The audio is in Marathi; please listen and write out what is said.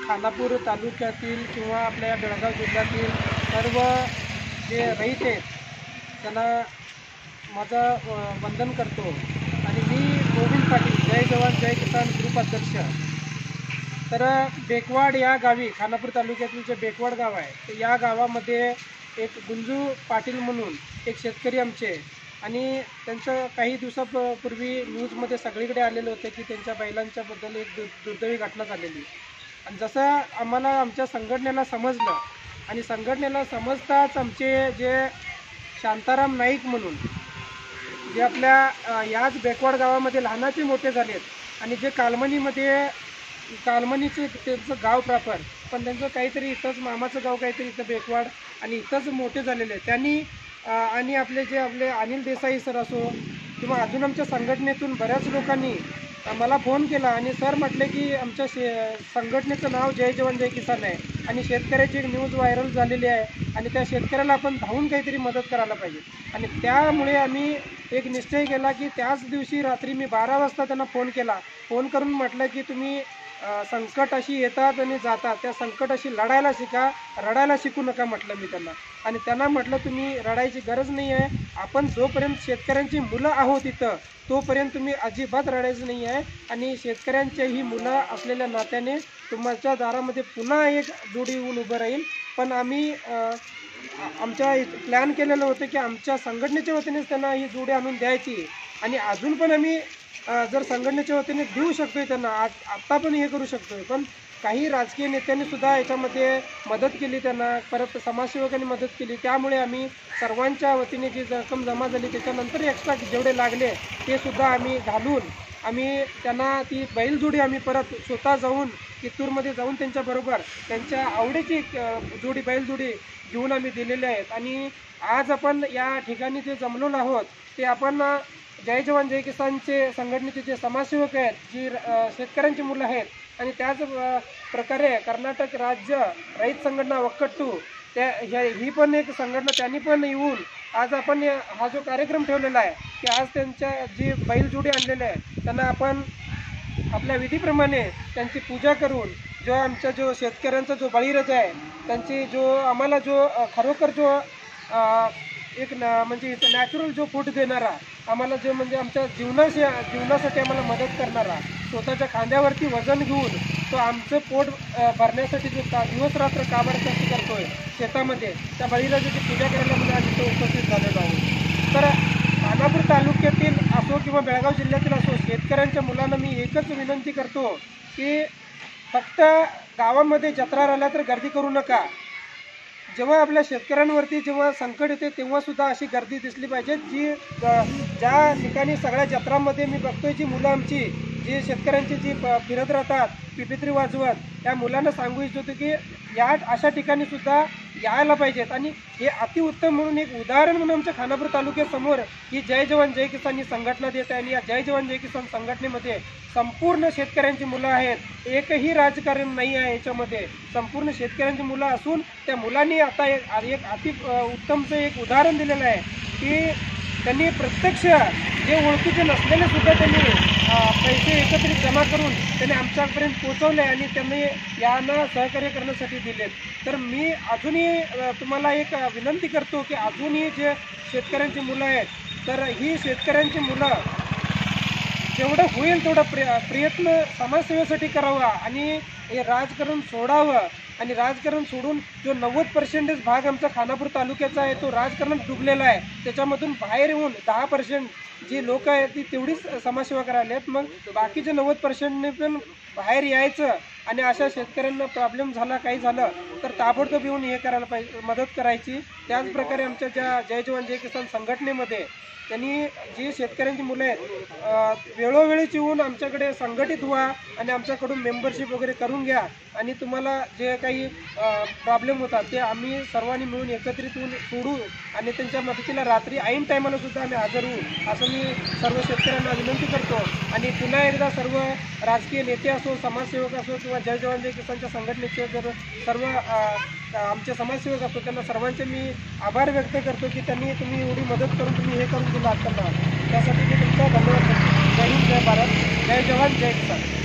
खानापूर तालुक्यातील किंवा आपल्या बेळगाव जिल्ह्यातील सर्व जे रहित आहेत त्यांना माझं वंदन करतो। आणि मी गोविंद पाटील, जय जवान जय किसान ग्रुप अध्यक्ष। तर बेकवाड या गावी, खानापूर तालुक्यातील जे बेकवाड गाव आहे, तर या गावामध्ये एक गुंजू पाटील म्हणून एक शेतकरी आमचे, आणि त्यांचं काही दिवसापूर्वी न्यूजमध्ये सगळीकडे आलेलं होतं की त्यांच्या बैलांच्याबद्दल एक दुर्दैवी घटना झालेली। आणि जसं आम्हाला आमच्या संघटनेला समजलं, आणि संघटनेला समजताच आमचे जे शांताराम नाईक म्हणून, जे आपल्या याच बेकवाड गावामध्ये लहानाचे मोठे झालेत, आणि जे कालमणीचे त्यांचं गाव प्रॉपर, पण त्यांचं काहीतरी इथंच मामाचं गाव काहीतरी इथं बेकवाड, आणि इथंच मोठे झालेले आहेत त्यांनी, आणि आपले अनिल देसाई सर असो किंवा अजून आमच्या संघटनेतून बऱ्याच लोकांनी मला फोन केला, आणि सर म्हटले की आमच्या संघटनेचं नाव जय जवान जय किसान आहे, आणि शेतकऱ्याची एक न्यूज व्हायरल झालेली आहे, आणि त्या शेतकऱ्याला आपण धावून काहीतरी मदत करायला पाहिजे। आणि त्यामुळे आम्ही एक निश्चय केला की त्याच दिवशी रात्री मी 12 वाजता त्यांना फोन करून म्हटलं की तुम्ही संकट अशी येतात आणि जातात, त्या संकटाशी लढायला शिका, रडायला शिकू नका म्हटलं मी त्यांना। आणि त्यांना म्हटलं तुम्ही रडायची गरज नाही आहे, आपण जोपर्यंत शेतकऱ्यांची मुलं आहोत इथं तोपर्यंत तुम्ही अजिबात रडायचं नाही आहे, आणि शेतकऱ्यांच्याही मुलं असलेल्या नात्याने तुमच्या दारामध्ये पुन्हा एक जोडी येऊन उभं राहील। पण आम्ही आमच्या प्लॅन केलेलं होतं की आमच्या संघटनेच्या वतीनेच त्यांना ही जोडी आणून द्यायची, आणि अजून पण आम्ही जर संघटनेच्या वतीने देऊ शकतोय त्यांना, आत्ता पण हे करू शकतोय, पण काही राजकीय नेत्यांनी सुद्धा याच्यामध्ये मदत केली, त्यांना परत समाजसेवकांनी मदत केली, त्यामुळे आम्ही सर्वांच्या वतीने जी रक्कम जमा झाली त्याच्यानंतर एक्स्ट्रा जेवढे लागले ते सुद्धा आम्ही घालून आम्ही त्यांना ती बैलजोडी आम्ही परत स्वतः जाऊन कित्तूरमध्ये जाऊन त्यांच्याबरोबर त्यांच्या आवडीची बैलजोडी घेऊन आम्ही दिलेले आहेत। आणि आज आपण या ठिकाणी जे जमलेलो आहोत ते आपण जय जवान जय किसानचे संघटनेचे जे समाजसेवक आहेत, जी शेतकऱ्यांची मुलं आहेत, आणि त्याच प्रकारे कर्नाटक राज्य रहित संघटना वक्कट्टू ही पण एक संघटना, त्यांनी पण येऊन आज आपण हा जो कार्यक्रम ठेवलेला आहे की आज त्यांच्या जी बैलजोडी आणलेली आहे त्यांना आपण आपल्या विधीप्रमाणे त्यांची पूजा करून जो शेतकऱ्यांचा जो बळीराजा आहे, त्यांची आम्हाला खरोखर म्हणजे नॅचरल फूड देणारा, आम्हाला म्हणजे आमच्या जीवनासाठी आम्हाला मदत करणारा, स्वतःच्या खांद्यावरती वजन घेऊन तो आमचं पोट भरण्यासाठी जो दिवस रात्र काबाड कष्ट करतोय शेतामध्ये, त्या बळीराजाची पूजा करायला म्हणजे आम्ही तो उपस्थित झालेलो आहोत। तर खानापूर तालुक्यातील असो किंवा बेळगाव जिल्ह्यातील असो, शेतकऱ्यांच्या मुलांना मी एकच विनंती करतो की फक्त गावामध्ये जत्रा राहिल्या तर गर्दी करू नका। जेव्हा आपल्या शेतकऱ्यांवरती जेव्हा संकट येते तेव्हा सुद्धा अशी गर्दी दिसली पाहिजे, ज्या ठिकाणी सगळ्या जत्रांमध्ये मी बघतोय जी मुलं आमची जी शेतकऱ्यांची जी फिरत राहतात पिपित्री वाजवत, त्या मुलांना सांगू इच्छितो की अशा ठिकाणी सुद्धा यायला पाहिजेत। आणि हे अतिउत्तम म्हणून एक उदाहरण म्हणून आमच्या खानापूर तालुक्यासमोर ही जय जवान जय किसान ही संघटना देत आहे, आणि या जय जवान जय किसान संघटनेमध्ये संपूर्ण शेतकऱ्यांची मुलं आहेत, एकही राजकारण नाही आहे याच्यामध्ये, संपूर्ण शेतकऱ्यांची मुलं असून त्या मुलांनी आता एक उत्तमचं एक उदाहरण दिलेलं आहे की त्यांनी प्रत्यक्ष जे ओळखीचे नसलेले सुद्धा त्यांनी पैसे एकत्रित जमा करून त्यांनी आमच्यापर्यंत पोहोचवले, आणि त्यांनी यांना सहकार्य करण्यासाठी दिलेत। तर मी अजूनही तुम्हाला एक विनंती करतो की अजूनही जे शेतकऱ्यांची मुलं आहेत, तर ही शेतकऱ्यांची मुलं जेवढं होईल तेवढं प्रयत्न समाजसेवेसाठी करावा, आणि हे राजकारण सोडावं, आणि राजकारण सोडून जो 90% भाग आमचा खानापूर तालुक्याचा आहे तो राजकारणात डुबलेला आहे, त्याच्यामधून बाहेर येऊन 10% जी लोक आहेत ती तेवढीच समाजसेवा करायला आहेत, मग बाकीचे 90%ने पण बाहेर यायचं, आणि अशा शेतकऱ्यांना प्रॉब्लेम झाला काही झालं तर ताबडतोब येऊन हे करायला पाहिजे, मदत करायची। त्याचप्रकारे आमच्या ज्या जय जवान जय किसान संघटनेमध्ये त्यांनी जी शेतकऱ्यांची मुलं आहेत वेळोवेळीच येऊन आमच्याकडे संघटित व्हा, आणि आमच्याकडून मेंबरशिप वगैरे करून घ्या, आणि तुम्हाला जे काही प्रॉब्लेम होतात ते आम्ही सर्वांनी मिळून एकत्रित होऊन सोडू, आणि त्यांच्या मदतीला रात्री ऐन टायमाला सुद्धा आम्ही हजर होऊ असं मी सर्व शेतकऱ्यांना विनंती करतो। आणि पुन्हा एकदा सर्व राजकीय नेते असो, समाजसेवक असो किंवा जय जवान जय किसानच्या संघटनेचे जर सर्व आमचे समाजसेवक असो त्यांना सर्वांचे मी आभार व्यक्त करतो की तुम्ही एवढी मदत करून तुम्ही हे करून दिलं त्यांना, त्यासाठी मी तुमचा धन्यवाद करतो। जय हिंद, जय भारत, जय जवान जय किसान।